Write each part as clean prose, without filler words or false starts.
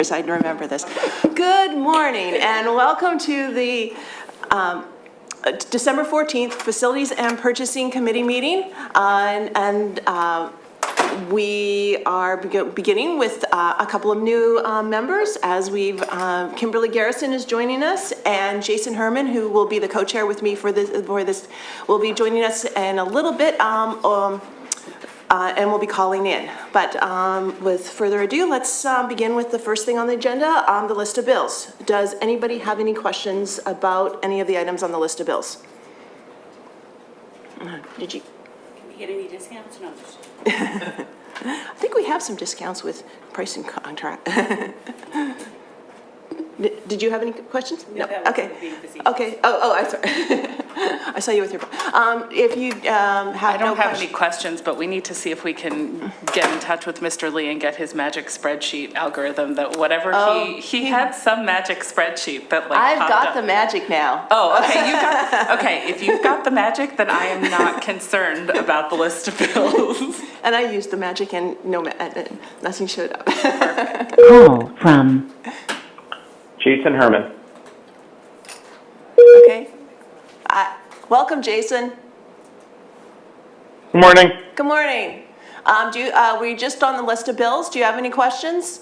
years, I remember this. Good morning and welcome to the December 14th Facilities and Purchasing Committee meeting. We are beginning with a couple of new members, as Kimberly Garrison is joining us, and Jason Herman, who will be the co-chair with me for this, will be joining us in a little bit, and we'll be calling in. But with further ado, let's begin with the first thing on the agenda, the list of bills. Does anybody have any questions about any of the items on the list of bills? Did you? Can we get any discounts? No. I think we have some discounts with pricing contract. Did you have any questions? No. Okay. Okay. Oh, I'm sorry. I saw you with your. If you have I don't have any questions, but we need to see if we can get in touch with Mr. Lee and get his magic spreadsheet algorithm. That whatever he had some magic spreadsheet that like. I've got the magic now. Oh, okay. You got okay. If you've got the magic, then I am not concerned about the list of bills. And I used the magic, and nothing showed up. Perfect. Call from Jason Herman. Okay. Welcome, Jason. Good morning. Good morning. We're just on the list of bills. Do you have any questions?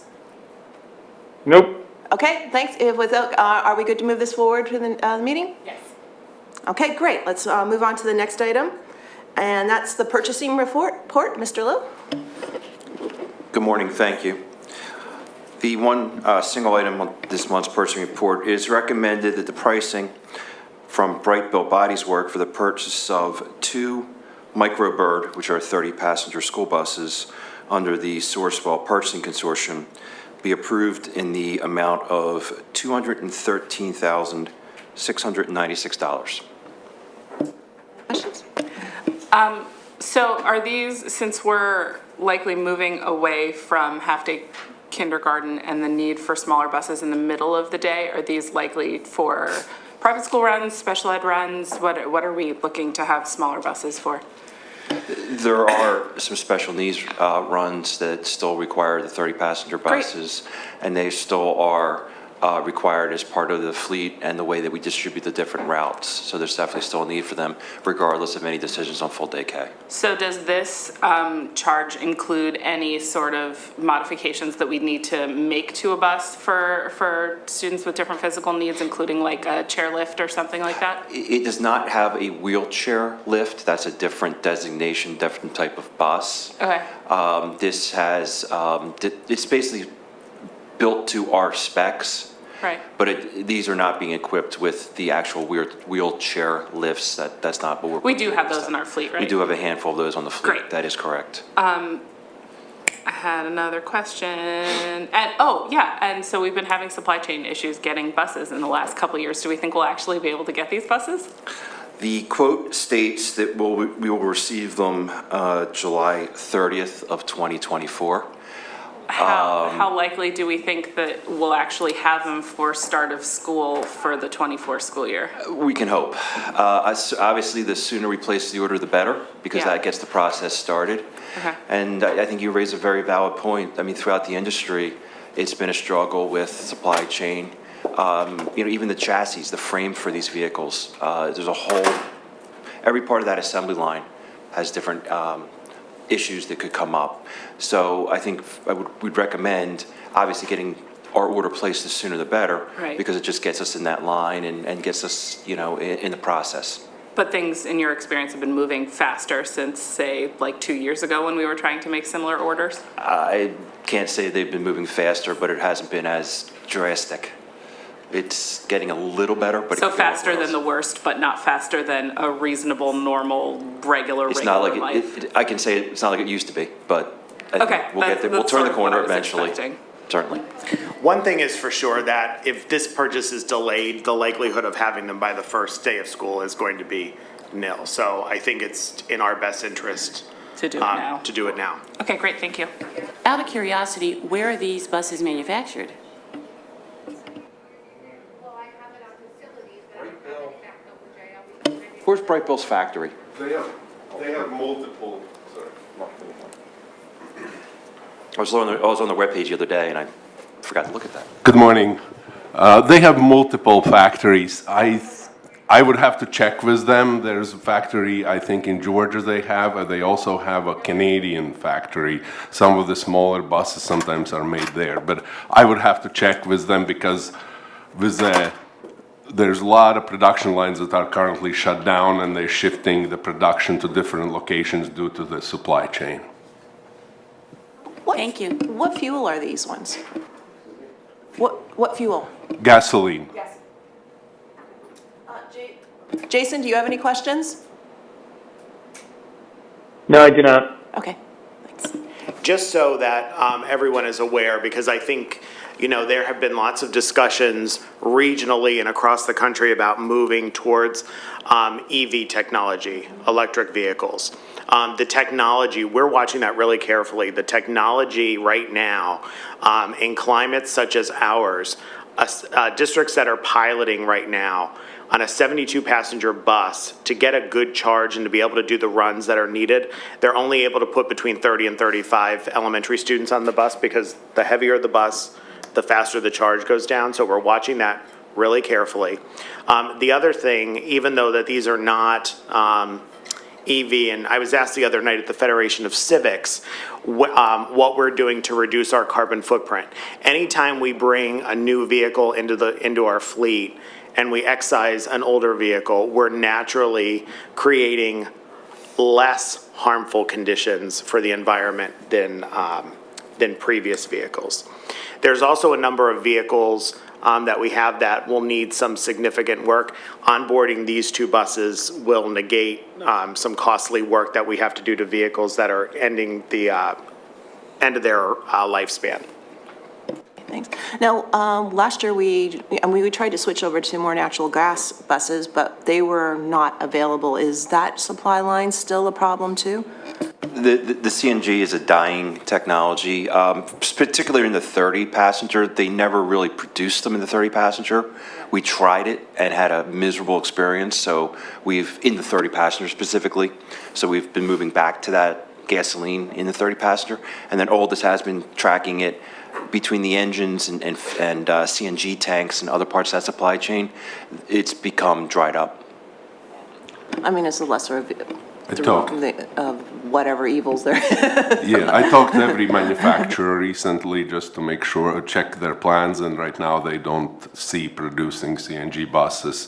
Nope. Okay, thanks. Are we good to move this forward to the meeting? Yes. Okay, great. Let's move on to the next item. And that's the purchasing report. Mr. Lowe? Good morning. Thank you. The one single item on this month's purchasing report is recommended that the pricing from Brightbill Bodies Work for the purchase of 2 Microbird, which are 30-passenger school buses, under the Sourcewell Purchasing Consortium, be approved in the amount of $213,696. Questions? So are these, since we're likely moving away from half-day kindergarten and the need for smaller buses in the middle of the day, are these likely for private school runs, special ed runs? What are we looking to have smaller buses for? There are some special needs runs that still require the 30-passenger buses, and they still are required as part of the fleet and the way that we distribute the different routes. So there's definitely still a need for them, regardless of any decisions on full-day K. So does this charge include any sort of modifications that we need to make to a bus for students with different physical needs, including like a chair lift or something like that? It does not have a wheelchair lift. That's a different designation, different type of bus. Okay. This has, it's basically built to our specs. Right. But these are not being equipped with the actual wheelchair lifts. That's not what we're. We do have those in our fleet, right? We do have a handful of those on the fleet. Great. That is correct. I had another question, and so we've been having supply chain issues getting buses in the last couple of years. Do we think we'll actually be able to get these buses? The quote states that we will receive them July 30th of 2024. How likely do we think that we'll actually have them for start of school for the 24 school year? We can hope. Obviously, the sooner we place the order, the better, because that gets the process started. Okay. And I think you raise a very valid point. I mean, throughout the industry, it's been a struggle with supply chain. Even the chassis, the frame for these vehicles, there's every part of that assembly line has different issues that could come up. So I think we'd recommend obviously getting our order placed the sooner the better, right, because it just gets us in that line and gets us, in the process. But things in your experience have been moving faster since, say, like 2 years ago when we were trying to make similar orders? I can't say they've been moving faster, but it hasn't been as drastic. It's getting a little better, but so faster than the worst, but not faster than a reasonable, normal, regular life. I can say it's not like it used to be, but I think we'll get there. We'll turn the corner eventually. Certainly. One thing is for sure that if this purchase is delayed, the likelihood of having them by the first day of school is going to be nil. So I think it's in our best interest to do it now. Okay, great. Thank you. Out of curiosity, where are these buses manufactured? Where's Brightbill's factory? They have multiple. Sorry. I was on the webpage the other day, and I Forgot to look at that. Good morning. They have multiple factories. I would have to check with them. There's a factory, I think, in Georgia they have, and they also have a Canadian factory. Some of the smaller buses sometimes are made there, but I would have to check with them because there's a lot of production lines that are currently shut down, and they're shifting the production to different locations due to the supply chain. Thank you. What fuel are these ones? What fuel? Gasoline. Jason, do you have any questions? No, I do not. Okay, thanks. Just so that everyone is aware, because I think, there have been lots of discussions regionally and across the country about moving towards EV technology, electric vehicles. The technology, we're watching that really carefully. The technology right now, in climates such as ours, districts that are piloting right now, on a 72-passenger bus, to get a good charge and to be able to do the runs that are needed, they're only able to put between 30 and 35 elementary students on the bus, because the heavier the bus, the faster the charge goes down. So we're watching that really carefully. The other thing, even though that these are not EV, and I was asked the other night at the Federation of Civics what we're doing to reduce our carbon footprint. Anytime we bring a new vehicle into our fleet and we excise an older vehicle, we're naturally creating less harmful conditions for the environment than previous vehicles. There's also a number of vehicles that we have that will need some significant work. Onboarding these two buses will negate some costly work that we have to do to vehicles that are ending the end of their lifespan. Thanks. Now, last year we tried to switch over to more natural gas buses, but they were not available. Is that supply line still a problem too? The CNG is a dying technology, particularly in the 30-passenger. They never really produced them in the 30-passenger. We tried it and had a miserable experience, so in the 30-passenger specifically, so we've been moving back to that gasoline in the 30-passenger, and then Oldest has been tracking it between the engines and CNG tanks and other parts of that supply chain. It's become dried up. I mean, it's the lesser of whatever evils there. Yeah, I talked to every manufacturer recently just to make sure, check their plans, and right now they don't see producing CNG buses,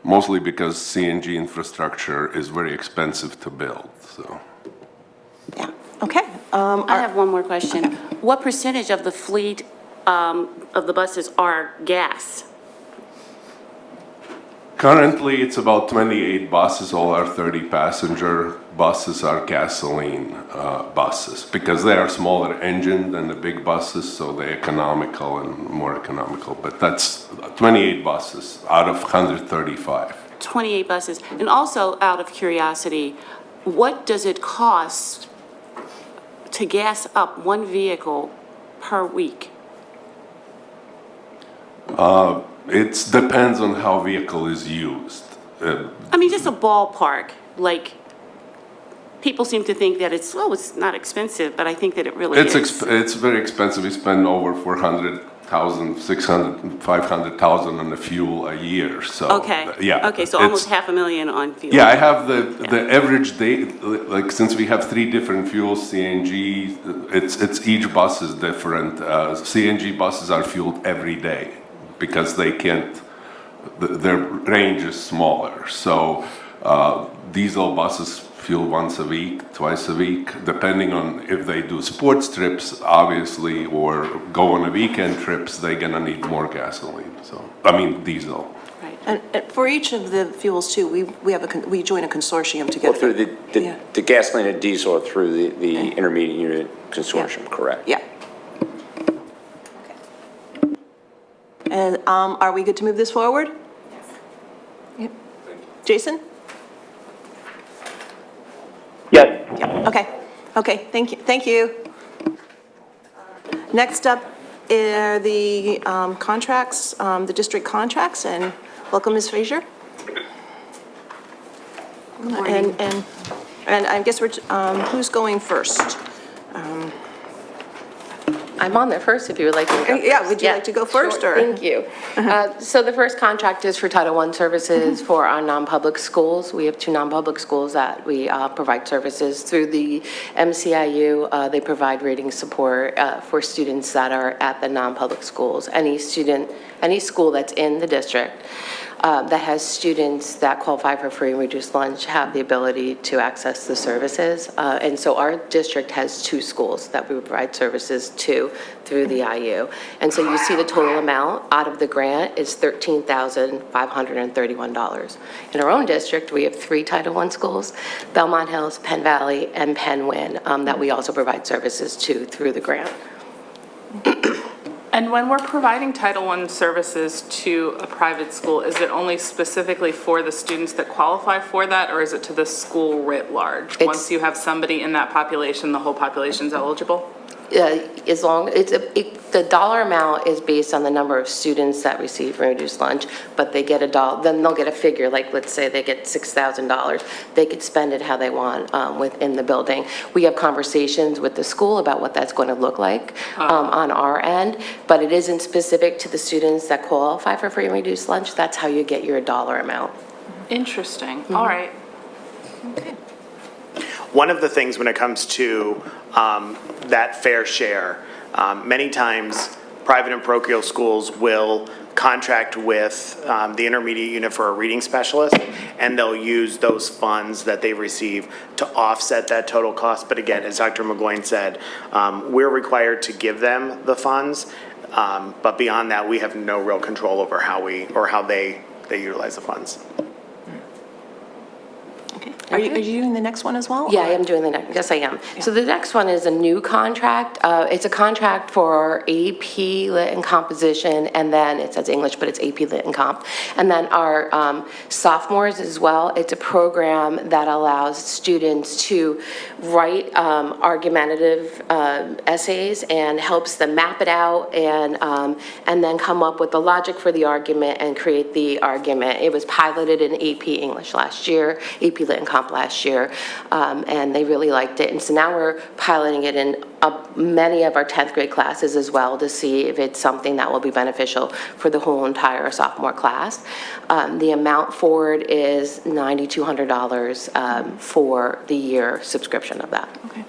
mostly because CNG infrastructure is very expensive to build, so. Yeah, okay. I have one more question. What percentage of the fleet of the buses are gas? Currently, it's about 28 buses. All our 30-passenger buses are gasoline buses because they are smaller engine than the big buses, so they're economical and more economical. But that's 28 buses out of 135. 28 buses. And also, out of curiosity, what does it cost to gas up one vehicle per week? It depends on how vehicle is used. I mean, just a ballpark. Like, people seem to think that it's not expensive, but I think that it really is. It's very expensive. We spend over 400,000, 600, 500,000 on the fuel a year. So Okay. yeah. Okay, so almost $500,000 on fuel. Yeah, I have the average day, like since we have 3 different fuels, CNG, it's each bus is different. CNG buses are fueled every day because they can't, their range is smaller. So diesel buses fuel once a week, twice a week, depending on if they do sports trips, obviously, or go on a weekend trips, they're gonna need more gasoline. So, I mean, diesel. Right. And for each of the fuels too, we join a consortium to get. Well, through Yeah. the gasoline and diesel are through the intermediate unit consortium, correct? Yeah. Okay. And are we good to move this forward? Yes. Jason? Yes. Yeah, okay, thank you. Next up are the contracts, the district contracts, and welcome, Ms. Frazier. And I guess who's going first? I'm on there first if you would like me to go Yeah, first. would you like to go first, sure. or- Thank you. So the first contract is for Title I services for our non-public schools. We have 2 non-public schools that we provide services through the MCIU. They provide reading support for students that are at the non-public schools. Any school that's in the district that has students that qualify for free and reduced lunch have the ability to access the services. And so our district has 2 schools that we provide services to through the IU. And so you see the total amount out of the grant is $13,531. In our own district, we have 3 Title I schools, Belmont Hills, Penn Valley, and Penn Win, that we also provide services to through the grant. And when we're providing Title I services to a private school, is it only specifically for the students that qualify for that, or is it to the school writ large? Once you have somebody in that population, the whole population's eligible? As long, the dollar amount is based on the number of students that receive reduced lunch, but they get then they'll get a figure, like let's say they get $6,000. They could spend it how they want within the building. We have conversations with the school about what that's going to look like on our end, but it isn't specific to the students that qualify for free and reduced lunch. That's how you get your dollar amount. Interesting, all right. One of the things when it comes to that fair share, many times private and parochial schools will contract with the intermediate unit for a reading specialist, and they'll use those funds that they receive to offset that total cost. But again, as Dr. McGoyan said, we're required to give them the funds, but beyond that, we have no real control over how they utilize the funds. Are you doing the next one as well? Yeah, I am doing the next, yes, I am. So the next one is a new contract. It's a contract for AP Lit and Composition, and then it says English, but it's AP Lit and Comp. And then our sophomores as well. It's a program that allows students to write argumentative essays and helps them map it out and then come up with the logic for the argument and create the argument. It was piloted in AP English last year, AP Lit and Comp last year, and they really liked it. And so now we're piloting it in many of our 10th grade classes as well to see if it's something that will be beneficial for the whole entire sophomore class. The amount for it is $9,200 for the year subscription of that. Okay.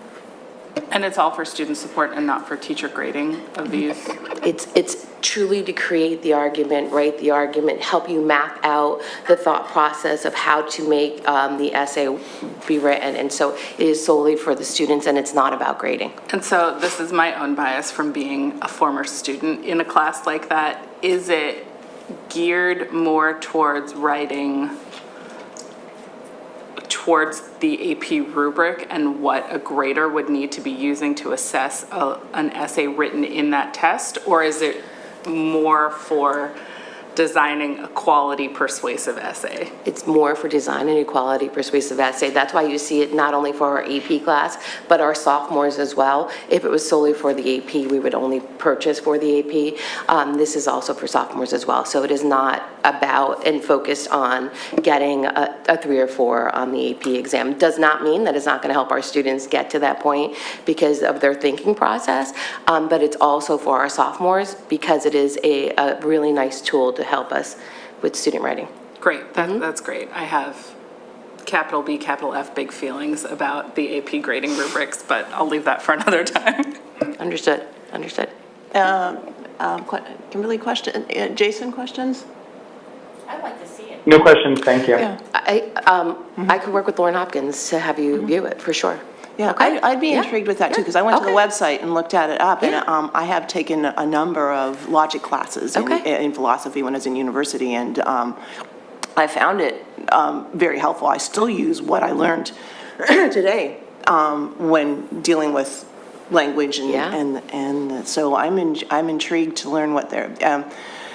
And it's all for student support and not for teacher grading of these? It's truly to create the argument, write the argument, help you map out the thought process of how to make the essay be written. And so it is solely for the students, and it's not about grading. And so this is my own bias from being a former student in a class like that. Is it geared more towards writing towards the AP rubric and what a grader would need to be using to assess an essay written in that test? Or is it more for designing a quality persuasive essay? It's more for designing a quality persuasive essay. That's why you see it not only for our AP class, but our sophomores as well. If it was solely for the AP, we would only purchase for the AP. This is also for sophomores as well. So it is not about and focused on getting a 3 or 4 on the AP exam. Does not mean that it's not going to help our students get to that point because of their thinking process, but it's also for our sophomores because it is a really nice tool to help us with student writing. Great, that's great. I have capital B, capital F big feelings about the AP grading rubrics, but I'll leave that for another time. Understood. Kimberly, Jason, questions? I'd like to see it. No questions, thank you. Yeah. I could work with Lauren Hopkins to have you view it for sure. Yeah, Okay. I'd be Yeah. intrigued with that too, Yeah. because I went to the Okay. website and looked at it up, and Yeah. I have taken a number of logic classes Okay. in philosophy when I was in university, and I found it very helpful. I still use what I learned today when dealing with language, Yeah. and so I'm intrigued to learn what they're.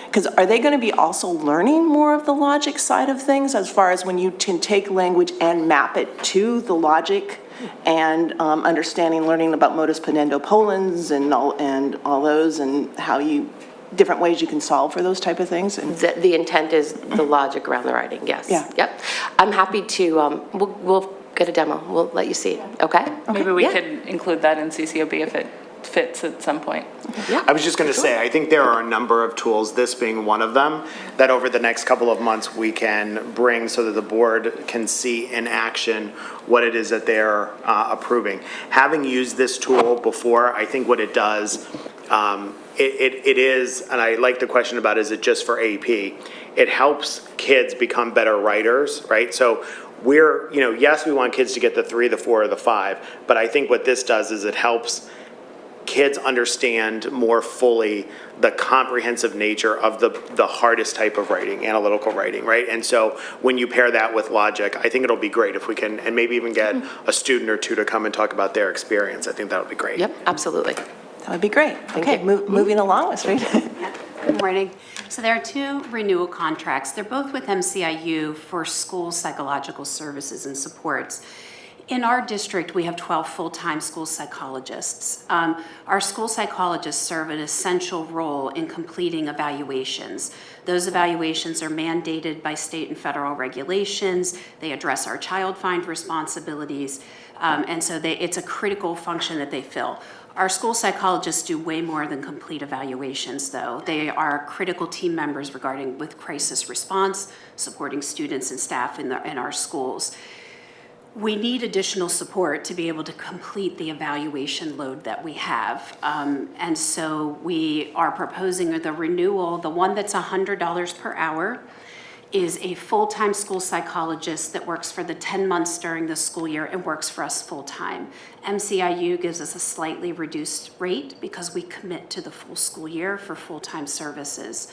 Because are they going to be also learning more of the logic side of things as far as when you can take language and map it to the logic and learning about modus ponendo ponens and all those and how different ways you can solve for those type of things? And The intent is the logic around the writing, yes. Yeah. Yep. I'm happy to, we'll get a demo. We'll let you see it, okay? Maybe we Yeah. could include that in CCOB if it fits at some point. I was just going to say, I think there are a number of tools, this being one of them, that over the next couple of months we can bring so that the board can see in action what it is that they're approving. Having used this tool before, I think what it does, it is, and I like the question about is it just for AP? It helps kids become better writers, right? So we're, yes, we want kids to get the 3, the 4, or the 5, but I think what this does is it helps kids understand more fully the comprehensive nature of the hardest type of writing, analytical writing, right? And so when you pair that with logic, I think it'll be great if we can, and maybe even get a student or two to come and talk about their experience. I think that would be great. Yep, absolutely. That would be great. Okay, you. moving along, Ms. Reed. Good morning. So there are 2 renewal contracts. They're both with MCIU for school psychological services and supports. In our district, we have 12 full-time school psychologists. Our school psychologists serve an essential role in completing evaluations. Those evaluations are mandated by state and federal regulations. They address our child find responsibilities, and so it's a critical function that they fill. Our school psychologists do way more than complete evaluations, though. They are critical team members with crisis response, supporting students and staff in our schools. We need additional support to be able to complete the evaluation load that we have. And so we are proposing the renewal. The one that's $100 per hour is a full-time school psychologist that works for the 10 months during the school year and works for us full-time. MCIU gives us a slightly reduced rate because we commit to the full school year for full-time services.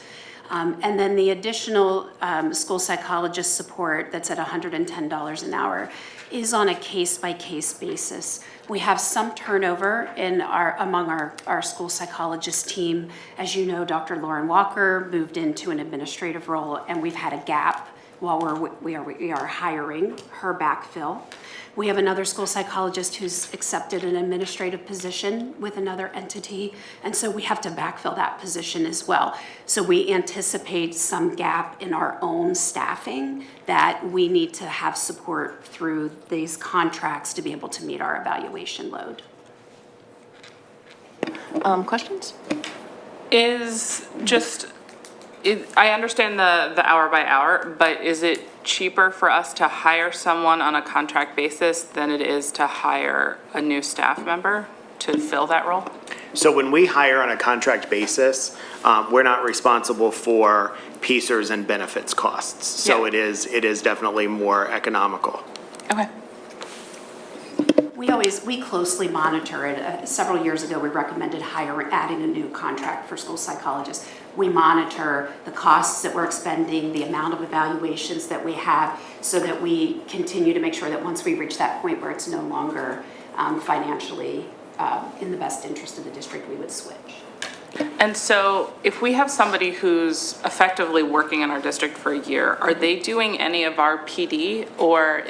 And then the additional school psychologist support that's at $110 an hour is on a case-by-case basis. We have some turnover among our school psychologist team. As you know, Dr. Lauren Walker moved into an administrative role, and we've had a gap while we are hiring her backfill. We have another school psychologist who's accepted an administrative position with another entity, and so we have to backfill that position as well. So we anticipate some gap in our own staffing that we need to have support through these contracts to be able to meet our evaluation load. Questions? I understand the hour by hour, but is it cheaper for us to hire someone on a contract basis than it is to hire a new staff member to fill that role? So when we hire on a contract basis, we're not responsible for PCERS and benefits costs. So Yeah. it is definitely more economical. Okay. We closely monitor it. Several years ago, we recommended adding a new contract for school psychologists. We monitor the costs that we're expending, the amount of evaluations that we have, so that we continue to make sure that once we reach that point where it's no longer financially in the best interest of the district, we would switch. And so if we have somebody who's effectively working in our district for a year, are they doing any of our PD, or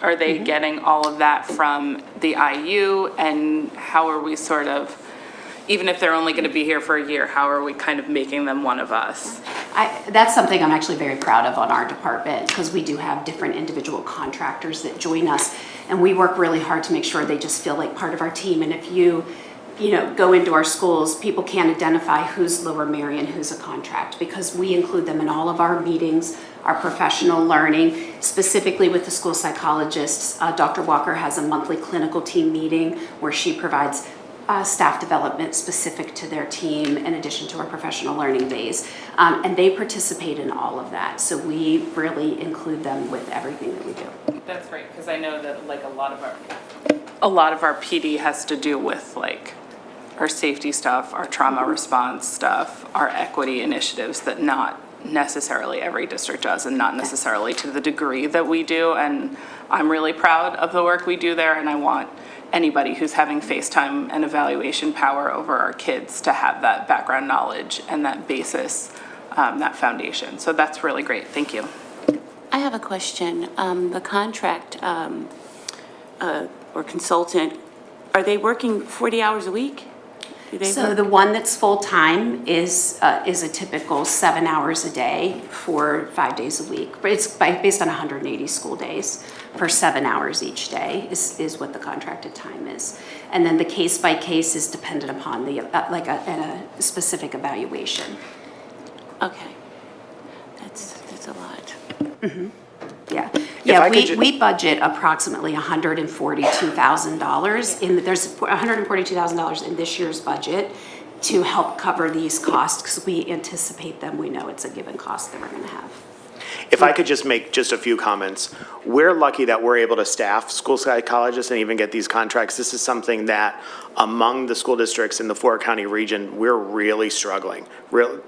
are they getting all of that from the IU? And how are we sort of, even if they're only going to be here for a year, how are we kind of making them one of us? That's something I'm actually very proud of on our department, because we do have different individual contractors that join us, and we work really hard to make sure they just feel like part of our team. And if you go into our schools, people can't identify who's Lower Merion, who's a contract, because we include them in all of our meetings, our professional learning, specifically with the school psychologists. Dr. Walker has a monthly clinical team meeting where she provides staff development specific to their team in addition to our professional learning days. And they participate in all of that. So we really include them with everything that we do. That's great, because I know that like a lot of our PD has to do with like our safety stuff, our trauma response stuff, our equity initiatives that not necessarily every district does, and not necessarily to the degree that we do. And I'm really proud of the work we do there, and I want anybody who's having FaceTime and evaluation power over our kids to have that background knowledge and that basis, that foundation. So that's really great. Thank you. I have a question. The contract or consultant, are they working 40 hours a week? Do they So work? the one that's full-time is a typical 7 hours a day for 5 days a week. But it's based on 180 school days for 7 hours each day is what the contracted time is. And then the case-by-case is dependent upon the, a specific evaluation. Okay. That's a lot. Yeah, I yeah, could ju- we budget approximately $142,000 there's $142,000 in this year's budget to help cover these costs, because we anticipate them, we know it's a given cost that we're gonna have. If I could just make just a few comments. We're lucky that we're able to staff school psychologists and even get these contracts. This is something that among the school districts in the four-county region, we're really struggling.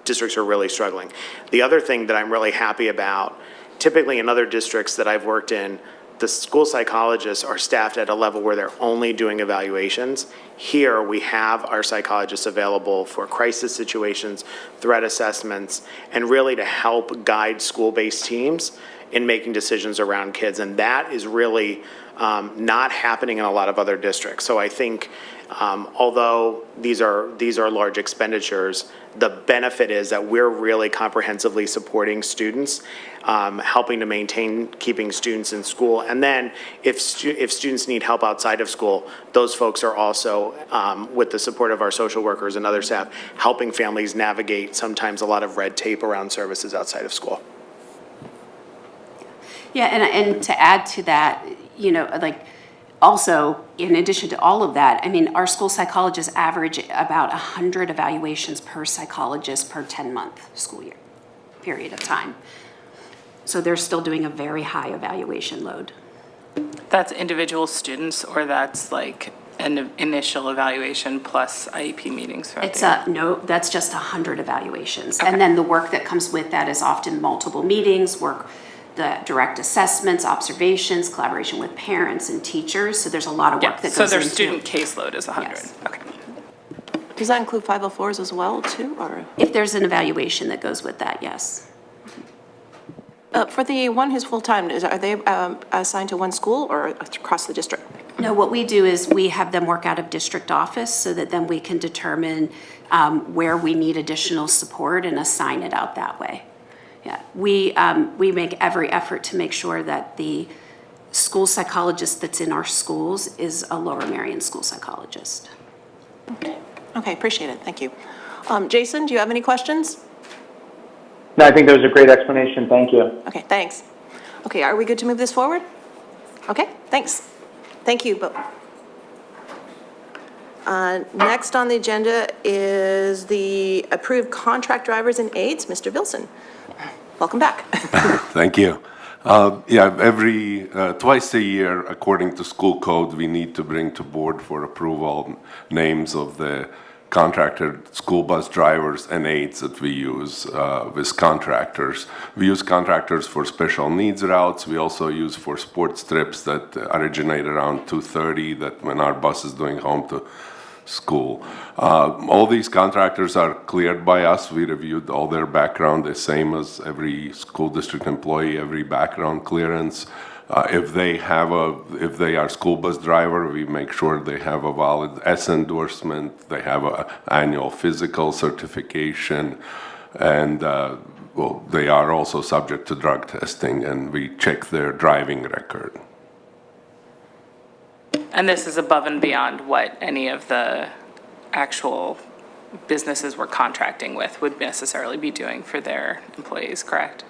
Districts are really struggling. The other thing that I'm really happy about, typically in other districts that I've worked in, the school psychologists are staffed at a level where they're only doing evaluations. Here, we have our psychologists available for crisis situations, threat assessments, and really to help guide school-based teams in making decisions around kids. And that is really not happening in a lot of other districts. So I think although these are large expenditures, the benefit is that we're really comprehensively supporting students, helping to maintain keeping students in school. And then if students need help outside of school, those folks are also, with the support of our social workers and other staff, helping families navigate sometimes a lot of red tape around services outside of school. Yeah, and to add to that, you know, like, also, in addition to all of that, I mean, our school psychologists average about 100 evaluations per psychologist per 10-month school year, period of time. So they're still doing a very high evaluation load. That's individual students, or that's like an initial evaluation plus IEP meetings throughout It's the year? no, that's just 100 evaluations. And then the work that comes with that is often multiple meetings, the direct assessments, observations, collaboration with parents and teachers. So there's a lot of work Yeah, that goes so into. their student caseload is 100? Yes. Okay. Does that include 504s as well, too, or? If there's an evaluation that goes with that, yes. For the one who's full-time, are they assigned to one school or across the district? No, what we do is we have them work out of district office so that then we can determine where we need additional support and assign it out that way. Yeah, we make every effort to make sure that the school psychologist that's in our schools is a Lower Merion school psychologist. Okay, appreciate it, thank you. Jason, do you have any questions? No, I think that was a great explanation. Thank you. Okay, thanks. Okay, are we good to move this forward? Okay, thanks. Thank you, both. Next on the agenda is the approved contract drivers and aides, Mr. Vilson. Welcome back. Thank you. Every twice a year, according to school code, we need to bring to board for approval names of the contracted school bus drivers and aides that we use with contractors. We use contractors for special needs routes. We also use for sports trips that originate around 2:30, that when our bus is doing home to school. All these contractors are cleared by us. We reviewed all their background, the same as every school district employee, every background clearance. If they are school bus driver, we make sure they have a valid S endorsement, they have an annual physical certification, and they are also subject to drug testing, and we check their driving record. And this is above and beyond what any of the actual businesses we're contracting with would necessarily be doing for their employees, correct?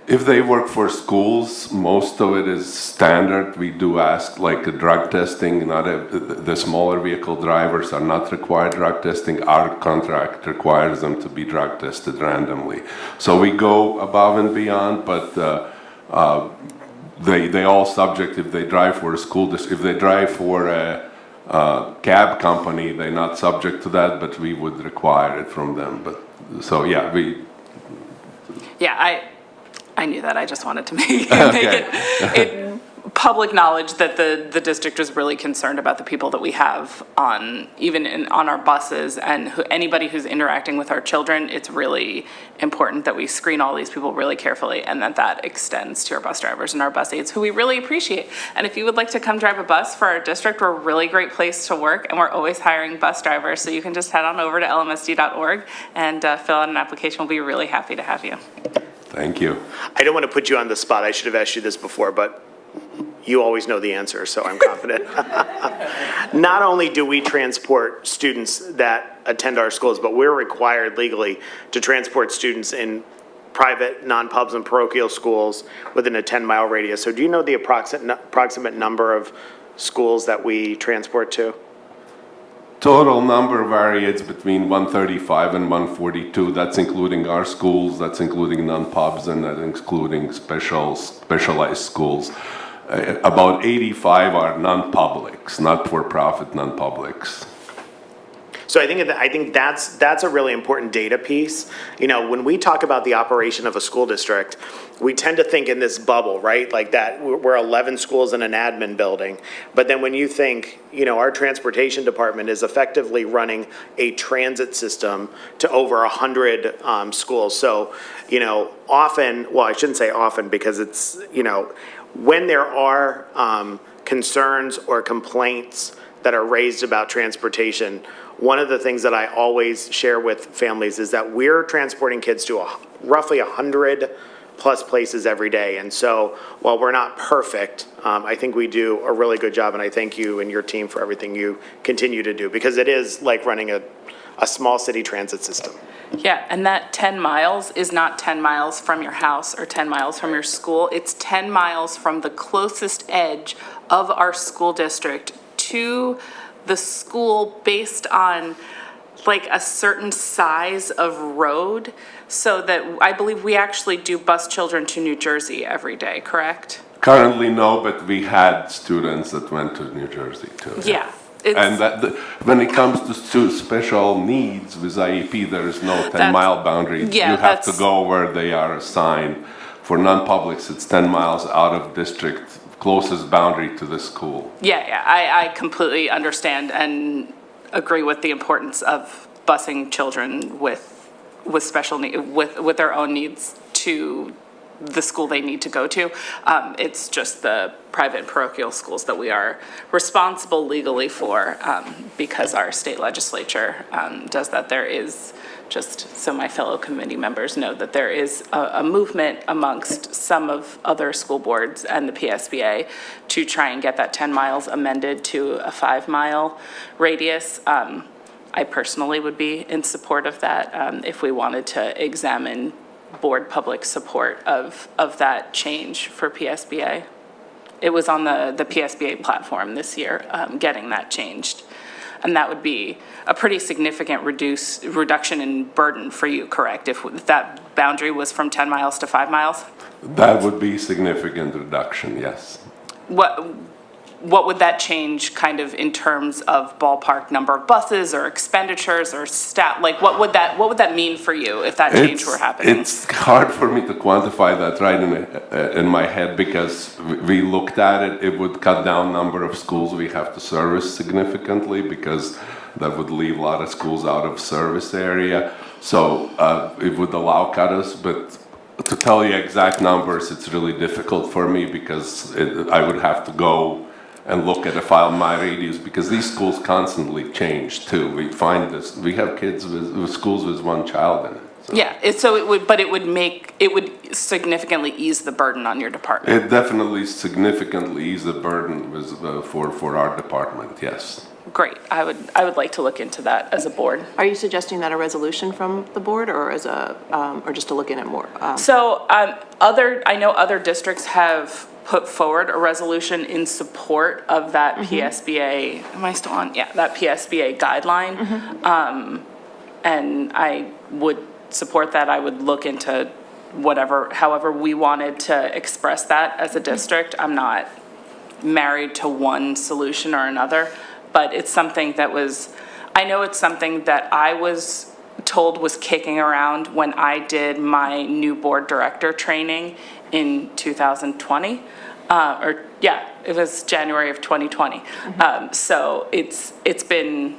If they work for schools, most of it is standard. We do ask like a drug testing. The smaller vehicle drivers are not required drug testing. Our contract requires them to be drug tested randomly. So we go above and beyond, but they all subject, if they drive for a school district, if they drive for a cab company, they're not subject to that, but we would require it from them. But so yeah, I knew that. I just wanted to make Okay. it public knowledge that the district is really concerned about the people that we have on, on our buses, and anybody who's interacting with our children. It's really important that we screen all these people really carefully, and that extends to our bus drivers and our bus aides, who we really appreciate. And if you would like to come drive a bus for our district, we're a really great place to work, and we're always hiring bus drivers. So you can just head on over to lmsd.org and fill out an application. We'll be really happy to have you. Thank you. I don't want to put you on the spot. I should have asked you this before, but you always know the answer, so I'm confident. Not only do we transport students that attend our schools, but we're required legally to transport students in private, non-pubs, and parochial schools within a 10-mile radius. So do you know the approximate number of schools that we transport to? Total number varies between 135 and 142. That's including our schools, that's including non-pubs, and that's including specialized schools. About 85 are non-publics, not-for-profit non-publics. So I think that's a really important data piece. You know, when we talk about the operation of a school district, we tend to think in this bubble, right? Like that we're 11 schools in an admin building. But then when you think, you know, our transportation department is effectively running a transit system to over 100 schools. So, you know, often, well, I shouldn't say often, because it's, you know, when there are concerns or complaints that are raised about transportation, one of the things that I always share with families is that we're transporting kids to roughly 100 plus places every day. And so while we're not perfect, I think we do a really good job, and I thank you and your team for everything you continue to do, because it is like running a small city transit system. Yeah, and that 10 miles is not 10 miles from your house or 10 miles from your school. It's 10 miles from the closest edge of our school district to the school based on like a certain size of road, so that I believe we actually do bus children to New Jersey every day, correct? Currently, no, but we had students that went to New Jersey too. Yeah. And when it comes to special needs with IEP, there is no 10-mile boundary. Yeah, you have to go where they are assigned. For non-publics, it's 10 miles out of district, closest boundary to the school. Yeah, I completely understand and agree with the importance of busing children with special need, with their own needs to the school they need to go to. It's just the private parochial schools that we are responsible legally for, because our state legislature does that. There is, just so my fellow committee members know, that there is a movement amongst some of other school boards and the PSBA to try and get that 10 miles amended to a 5-mile radius. I personally would be in support of that if we wanted to examine board public support of that change for PSBA. It was on the PSBA platform this year, getting that changed. And that would be a pretty significant reduction in burden for you, correct? If that boundary was from 10 miles to 5 miles? That would be significant reduction, yes. What would that change kind of in terms of ballpark number of buses or expenditures or staff? Like what would that mean for you if that change were happening? It's hard for me to quantify that right in my head, because we looked at it. It would cut down number of schools we have to service significantly, because that would leave a lot of schools out of service area. So it would allow cutters, but to tell you exact numbers, it's really difficult for me, because I would have to go and look at a 5-mile radius, because these schools constantly change too. We find this, we have kids with schools with one child in it. So. Yeah, it would significantly ease the burden on your department. It definitely significantly ease the burden with, for our department, yes. Great, I would like to look into that as a board. Are you suggesting that a resolution from the board, or as a, or just to look in at more? So I know other districts have put forward a resolution in support of that PSBA, am I still on? Yeah, that PSBA guideline. And I would support that. I would look into however we wanted to express that as a district. I'm not married to one solution or another, but it's something that I know it's something that I was told was kicking around when I did my new board director training in 2020. it was January of 2020. So it's been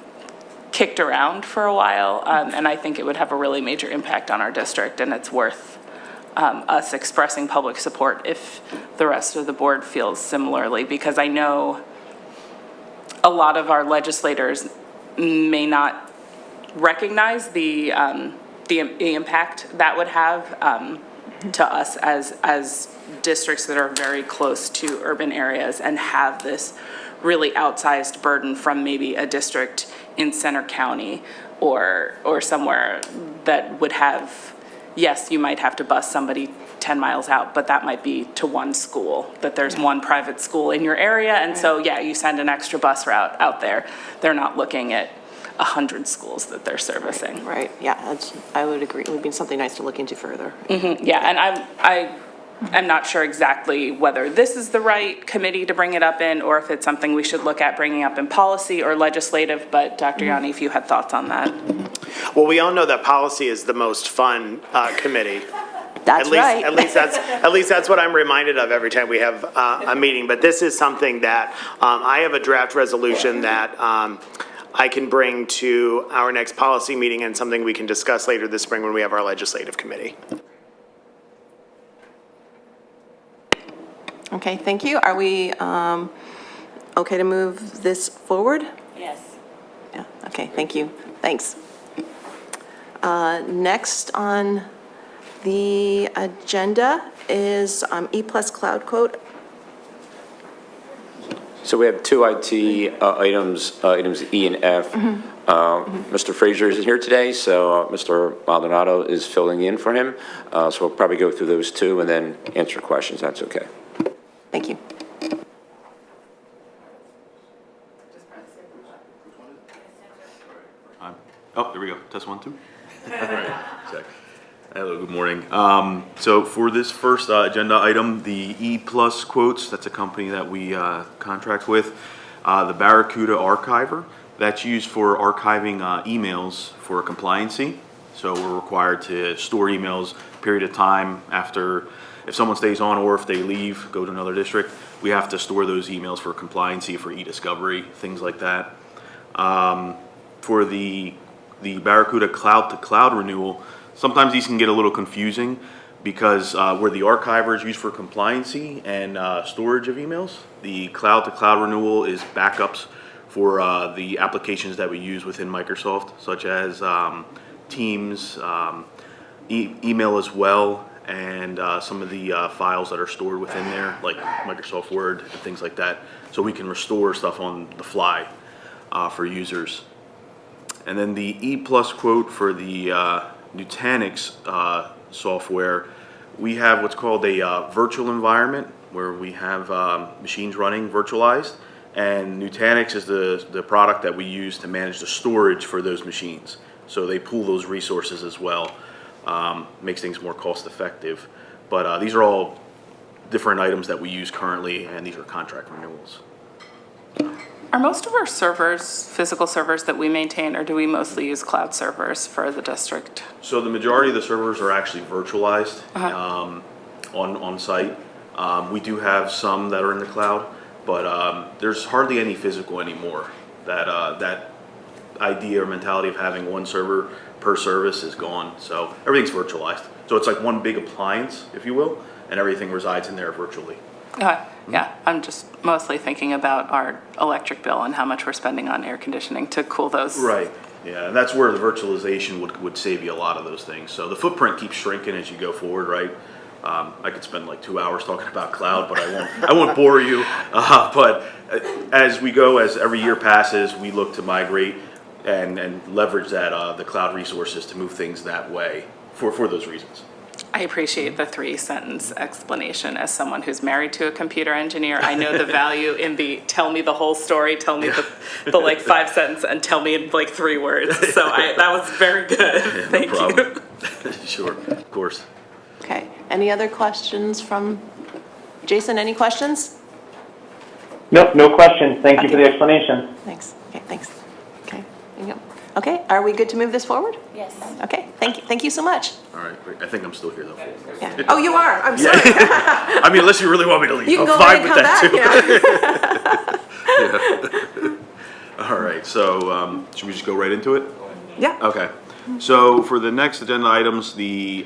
kicked around for a while, and I think it would have a really major impact on our district, and it's worth us expressing public support if the rest of the board feels similarly, because I know a lot of our legislators may not recognize the impact that would have to us as districts that are very close to urban areas and have this really outsized burden from maybe a district in Center County or somewhere that would have, yes, you might have to bus somebody 10 miles out, but that might be to one school, that there's one private school in your area, and so, yeah, you send an extra bus route out there. They're not looking at 100 schools that they're servicing. Right, yeah, I would agree. It would be something nice to look into further. Yeah, and I'm not sure exactly whether this is the right committee to bring it up in, or if it's something we should look at bringing up in policy or legislative, but Dr. Yanni, if you had thoughts on that. Well, we all know that policy is the most fun committee. That's right. At least that's what I'm reminded of every time we have a meeting. But this is something that I have a draft resolution that I can bring to our next policy meeting, and something we can discuss later this spring when we have our legislative committee. Okay, thank you. Are we okay to move this forward? Yes. Yeah, okay, thank you. Thanks. Next on the agenda is E+ Cloud Quote. So we have two IT items E and F. Mr. Fraser isn't here today, so Mr. Maldonado is filling in for him. So we'll probably go through those two and then answer questions. That's okay. Thank you. Oh, there we go. Test 1, 2. All right. Check. Hello, good morning. So for this first agenda item, the E+ quotes, that's a company that we contract with. The Barracuda Archiver, that's used for archiving emails for compliancy. So we're required to store emails a period of time after, if someone stays on or if they leave, go to another district, we have to store those emails for compliancy, for e-discovery, things like that. For the Barracuda cloud-to-cloud renewal, sometimes these can get a little confusing because where the archiver is used for compliancy and storage of emails, the cloud-to-cloud renewal is backups for the applications that we use within Microsoft, such as Teams, email as well, and some of the files that are stored within there, like Microsoft Word and things like that, so we can restore stuff on the fly for users. And then the E+ quote for the Nutanix software, we have what's called a virtual environment where we have machines running virtualized, and Nutanix is the product that we use to manage the storage for those machines. So they pool those resources as well, makes things more cost effective. But these are all different items that we use currently, and these are contract renewals. Are most of our servers physical servers that we maintain, or do we mostly use cloud servers for the district? So the majority of the servers are actually virtualized on site. We do have some that are in the cloud, but there's hardly any physical anymore. That idea or mentality of having one server per service is gone. So everything's virtualized. So it's like one big appliance, if you will, and everything resides in there virtually. Yeah, I'm just mostly thinking about our electric bill and how much we're spending on air conditioning to cool those. Right. Yeah, and that's where the virtualization would save you a lot of those things. So the footprint keeps shrinking as you go forward, right? I could spend like 2 hours talking about cloud, but I won't bore you. But as we go, as every year passes, we look to migrate and leverage that the cloud resources to move things that way for those reasons. I appreciate the 3-sentence explanation. As someone who's married to a computer engineer, I know the value in the tell me the whole story, tell me the like 5-sentence, and tell me in like 3 words. So that was very good. Yeah, Thank no problem. you. Sure, of course. Okay, any other questions from, Jason, any questions? Nope, no questions. Thank you for the explanation. Thanks, okay, thanks. Okay, there you go. Okay, are we good to move this forward? Yes. Okay, thank you so much. All All right, great. I think I'm still here though. Yeah. Oh, you are, I'm sorry. I mean, unless you really want me to leave, You can I'm go away fine and with come that back, too. yeah. All right, so should we just go right into it? Yeah. Okay. So for the next agenda items, the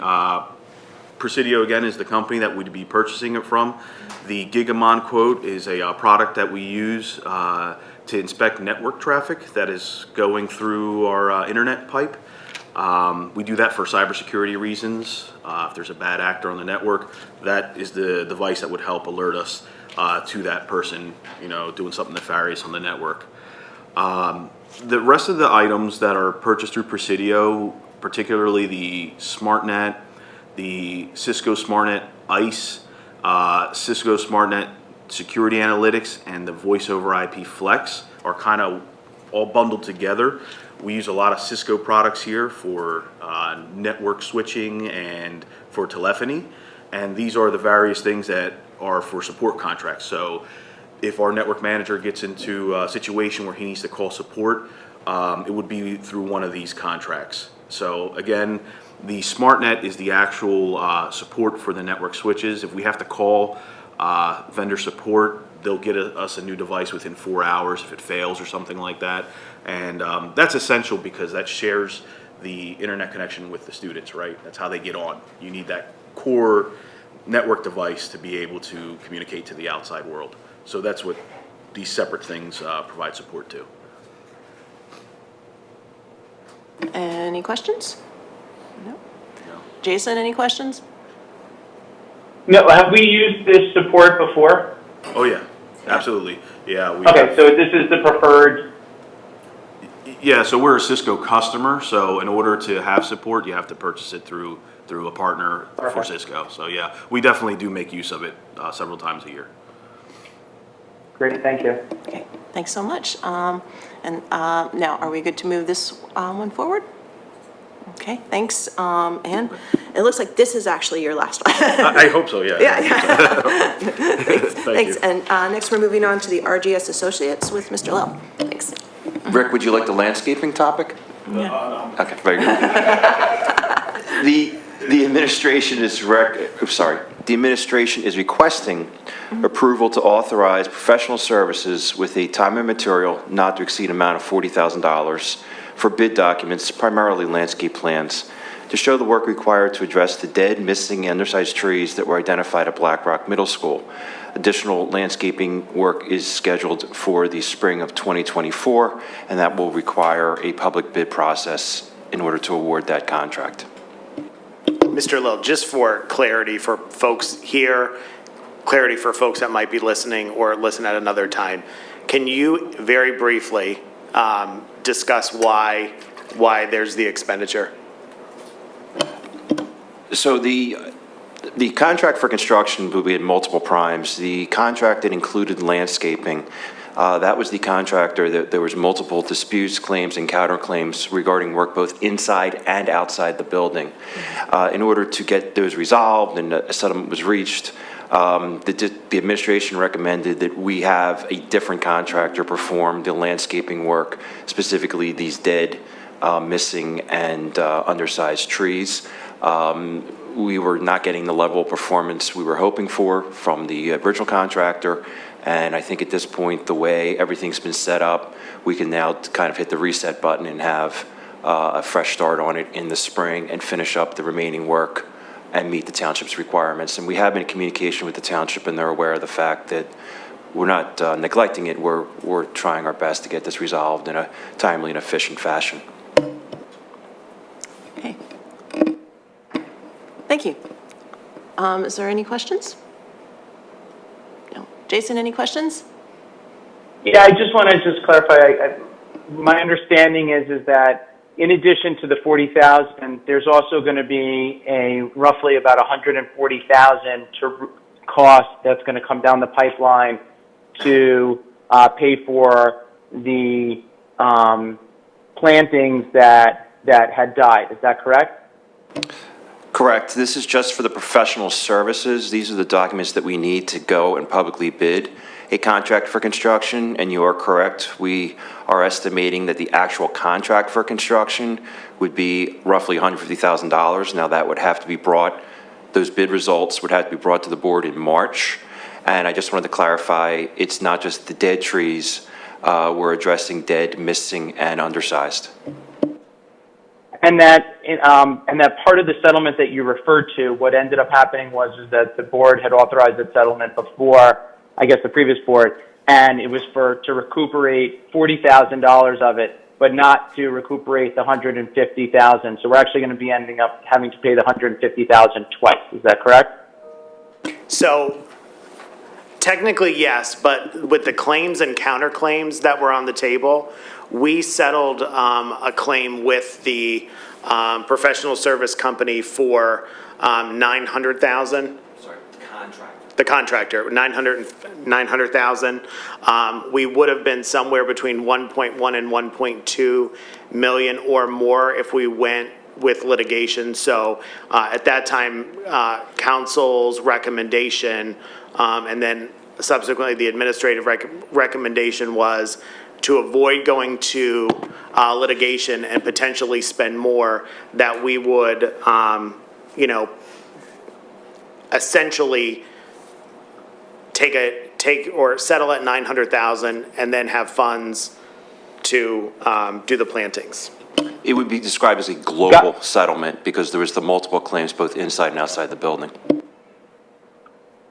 Presidio, again, is the company that we'd be purchasing it from. The Gigamon quote is a product that we use to inspect network traffic that is going through our internet pipe. We do that for cybersecurity reasons. If there's a bad actor on the network, that is the device that would help alert us to that person, doing something nefarious on the network. The rest of the items that are purchased through Presidio, particularly the SmartNet, the Cisco SmartNet ICE, Cisco SmartNet Security Analytics, and the Voice over IP Flex are kind of all bundled together. We use a lot of Cisco products here for network switching and for telephony, and these are the various things that are for support contracts. So if our network manager gets into a situation where he needs to call support, it would be through one of these contracts. So again, the SmartNet is the actual support for the network switches. If we have to call vendor support, they'll get us a new device within 4 hours if it fails or something like that. And that's essential because that shares the internet connection with the students, right? That's how they get on. You need that core network device to be able to communicate to the outside world. So that's what these separate things provide support to. Any questions? No. Jason, any questions? No, have we used this support before? Oh yeah, absolutely. Yeah. Okay, so this is the preferred. Yeah, so we're a Cisco customer, so in order to have support, you have to purchase it through a partner for Cisco. So yeah, we definitely do make use of it several times a year. Great, thank you. Okay, thanks so much. Now, are we good to move this one forward? Okay, thanks. And it looks like this is actually your last one. I hope so, yeah. Yeah. Great, thanks. you. And next, we're moving on to the RGS Associates with Mr. Lowe. Thanks. Rick, would you like the landscaping topic? Yeah. Okay, very good. The administration is the administration is requesting approval to authorize professional services with a time and material not to exceed amount of $40,000 for bid documents, primarily landscape plans, to show the work required to address the dead, missing, and undersized trees that were identified at Black Rock Middle School. Additional landscaping work is scheduled for the spring of 2024, and that will require a public bid process in order to award that contract. Mr. Lill, just for clarity for folks here, clarity for folks that might be listening or listen at another time, can you very briefly discuss why there's the expenditure? So the contract for construction, we had multiple primes. The contract that included landscaping, that was the contractor that there was multiple disputes, claims, and counterclaims regarding work both inside and outside the building. In order to get those resolved and a settlement was reached, the administration recommended that we have a different contractor perform the landscaping work, specifically these dead, missing, and undersized trees. We were not getting the level of performance we were hoping for from the original contractor, and I think at this point, the way everything's been set up, we can now kind of hit the reset button and have a fresh start on it in the spring and finish up the remaining work and meet the township's requirements. And we have been in communication with the township, and they're aware of the fact that we're not neglecting it. We're trying our best to get this resolved in a timely and efficient fashion. Okay. Thank you. Is there any questions? No. Jason, any questions? Yeah, I just want to clarify. My understanding is that in addition to the 40,000, there's also going to be a roughly about 140,000 to cost that's going to come down the pipeline to pay for the plantings that had died. Is that correct? Correct. This is just for the professional services. These are the documents that we need to go and publicly bid. a contract for construction, and you are correct. We are estimating that the actual contract for construction would be roughly $150,000. Now, that would have to be brought, those bid results would have to be brought to the board in March. And I just wanted to clarify, it's not just the dead trees. We're addressing dead, missing, and undersized. And that part of the settlement that you referred to, what ended up happening is that the board had authorized that settlement before, I guess, the previous board, and it was to recuperate $40,000 of it, but not to recuperate the $150,000. So we're actually going to be ending up having to pay the $150,000 twice. Is that correct? So technically, yes, but with the claims and counterclaims that were on the table, we settled a claim with the professional service company for $900,000. Sorry, contract. The contractor, $900,000. We would have been somewhere between 1.1 and 1.2 million or more if we went with litigation. So at that time, council's recommendation, and then subsequently the administrative recommendation was to avoid going to litigation and potentially spend more, that we would, essentially take or settle at 900,000 and then have funds to do the plantings. It would be described as a global settlement because there was the multiple claims both inside and outside the building.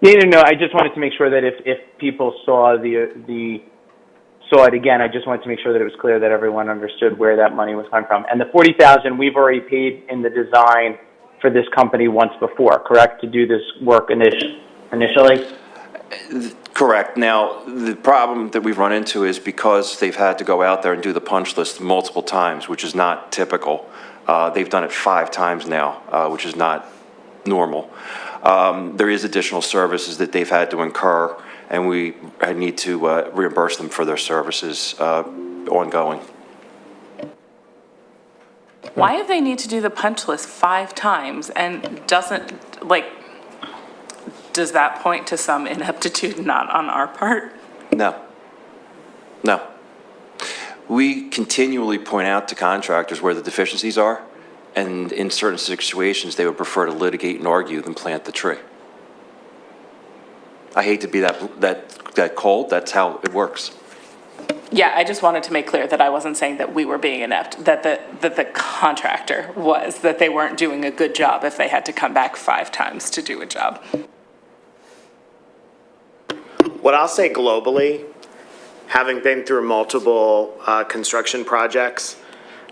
No, I just wanted to make sure that if people saw saw it again, I just wanted to make sure that it was clear that everyone understood where that money was coming from. And the $40,000 we've already paid in the design for this company once before, correct? To do this work initially? Correct. Now, the problem that we've run into is because they've had to go out there and do the punch list multiple times, which is not typical. They've done it 5 times now, which is not normal. There is additional services that they've had to incur, and we need to reimburse them for their services ongoing. Why do they need to do the punch list 5 times and does that point to some ineptitude not on our part? No. We continually point out to contractors where the deficiencies are, and in certain situations, they would prefer to litigate and argue than plant the tree. I hate to be that cold, that's how it works. Yeah, I just wanted to make clear that I wasn't saying that we were being inept, that the contractor was, that they weren't doing a good job if they had to come back 5 times to do a job. What I'll say globally, having been through multiple construction projects,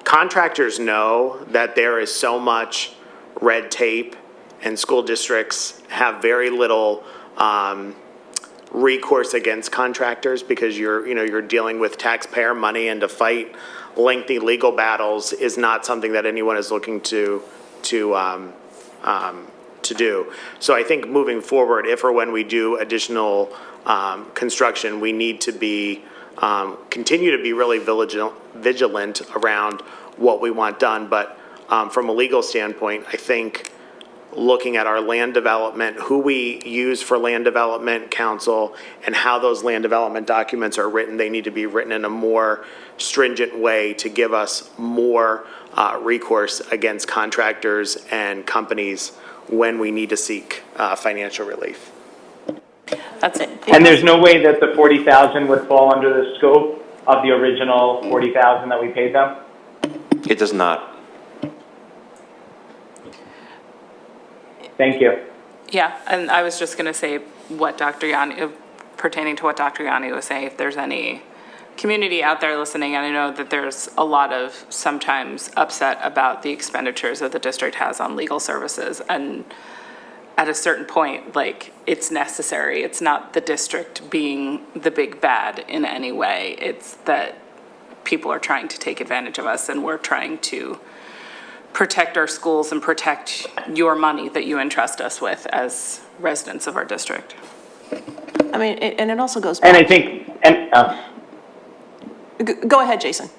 contractors know that there is so much red tape and school districts have very little recourse against contractors because you're dealing with taxpayer money, and to fight lengthy legal battles is not something that anyone is looking to do. So I think moving forward, if or when we do additional construction, we need to be continue to be really vigilant around what we want done. But from a legal standpoint, I think looking at our land development, who we use for land development council, and how those land development documents are written, they need to be written in a more stringent way to give us more recourse against contractors and companies when we need to seek financial relief. That's it. And there's no way that the $40,000 would fall under the scope of the original $40,000 that we paid them? It does not. Thank you. Yeah, and I was just going to say what Dr. Yanni, pertaining to what Dr. Yanni was saying, if there's any community out there listening, and I know that there's a lot of sometimes upset about the expenditures that the district has on legal services, and at a certain point, it's necessary. It's not the district being the big bad in any way. It's that people are trying to take advantage of us, and we're trying to protect our schools and protect your money that you entrust us with as residents of our district. I mean, and it also goes And I back. think, Go ahead, Jason.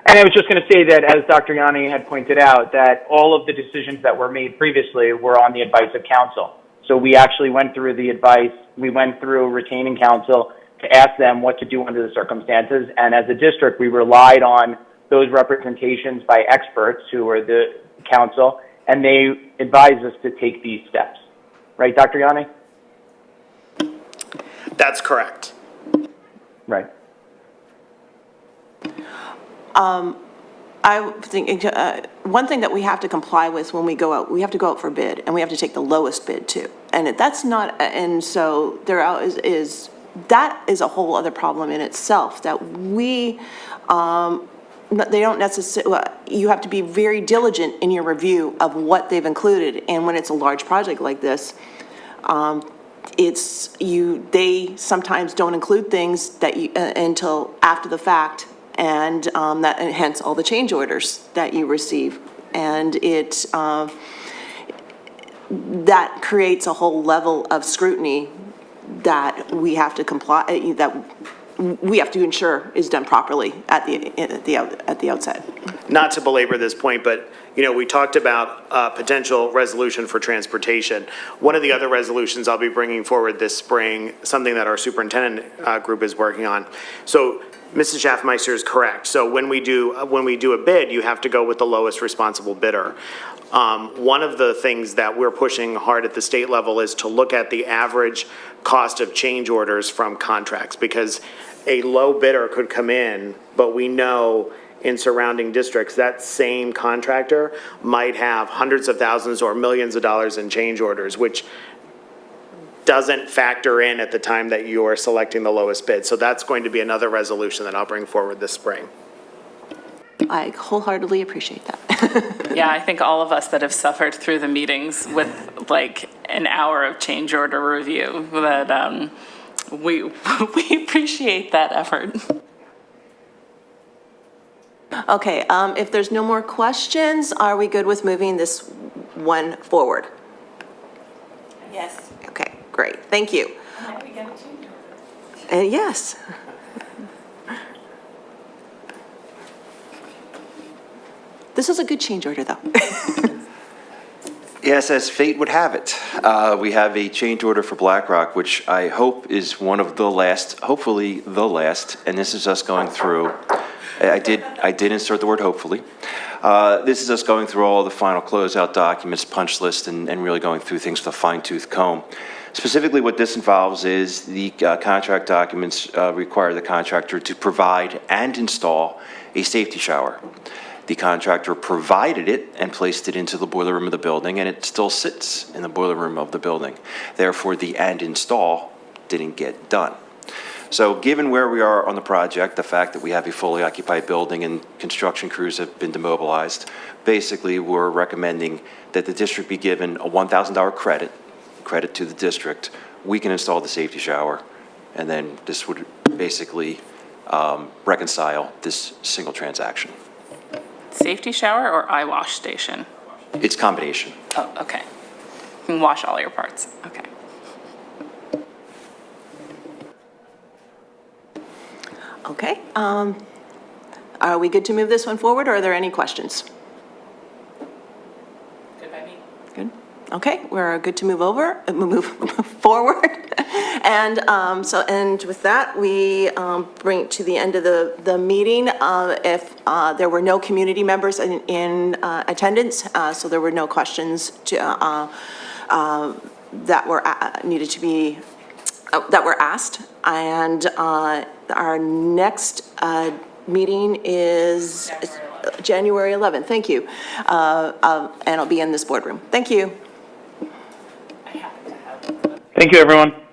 and I was just going to say that, as Dr. Yanni had pointed out, that all of the decisions that were made previously were on the advice of council. So we actually went through the advice, we went through retaining counsel to ask them what to do under the circumstances. And as a district, we relied on those representations by experts who were the counsel, and they advised us to take these steps. Right, Dr. Yanni? That's correct. Right. I think, one thing that we have to comply with when we go out, we have to go out for bid, and we have to take the lowest bid too. And that's not, and so there is that is a whole other problem in itself, that we, they don't necessarily, you have to be very diligent in your review of what they've included. And when it's a large project like this, they sometimes don't include things that you, until after the fact. And and hence all the change orders that you receive. And that creates a whole level of scrutiny that we have to comply, that we have to ensure is done properly at the outset. Not to belabor this point, but, we talked about potential resolution for transportation. One of the other resolutions I'll be bringing forward this spring, something that our superintendent group is working on. So Mrs. Schaffmeister is correct. So when we do a bid, you have to go with the lowest responsible bidder. One of the things that we're pushing hard at the state level is to look at the average cost of change orders from contracts, because a low bidder could come in, but we know in surrounding districts, that same contractor might have hundreds of thousands or millions of dollars in change orders, which doesn't factor in at the time that you are selecting the lowest bid. So that's going to be another resolution that I'll bring forward this spring. I wholeheartely appreciate that. Yeah, I think all of us that have suffered through the meetings with like an hour of change order review, that we appreciate that effort. Okay, if there's no more questions, are we good with moving this one forward? Yes. Okay, great, thank you. Yes. This is a good change order, though. Yes, as fate would have it, we have a change order for BlackRock, which I hope is one of the last, hopefully the last, and this is us going through. I did insert the word hopefully. This is us going through all the final closeout documents, punch list, and really going through things with a fine-tooth comb. Specifically, what this involves is the contract documents require the contractor to provide and install a safety shower. The contractor provided it and placed it into the boiler room of the building, and it still sits in the boiler room of the building. Therefore, the and install didn't get done. So given where we are on the project, the fact that we have a fully occupied building and construction crews have been demobilized, basically we're recommending that the district be given a $1,000 credit to the district. We can install the safety shower, and then this would basically reconcile this single transaction. Safety shower or eye wash station? It's combination. Oh, okay. You can wash all your parts, okay. Okay, are we good to move this one forward, or are there any questions? Good by me. Good. Okay, we're good to move forward. And and with that, we bring it to the end of the meeting. If there were no community members in attendance, so there were no questions to that were needed to be that were asked. And our next meeting is January 11th. Thank you. And I'll be in this boardroom. Thank you. Thank you, everyone.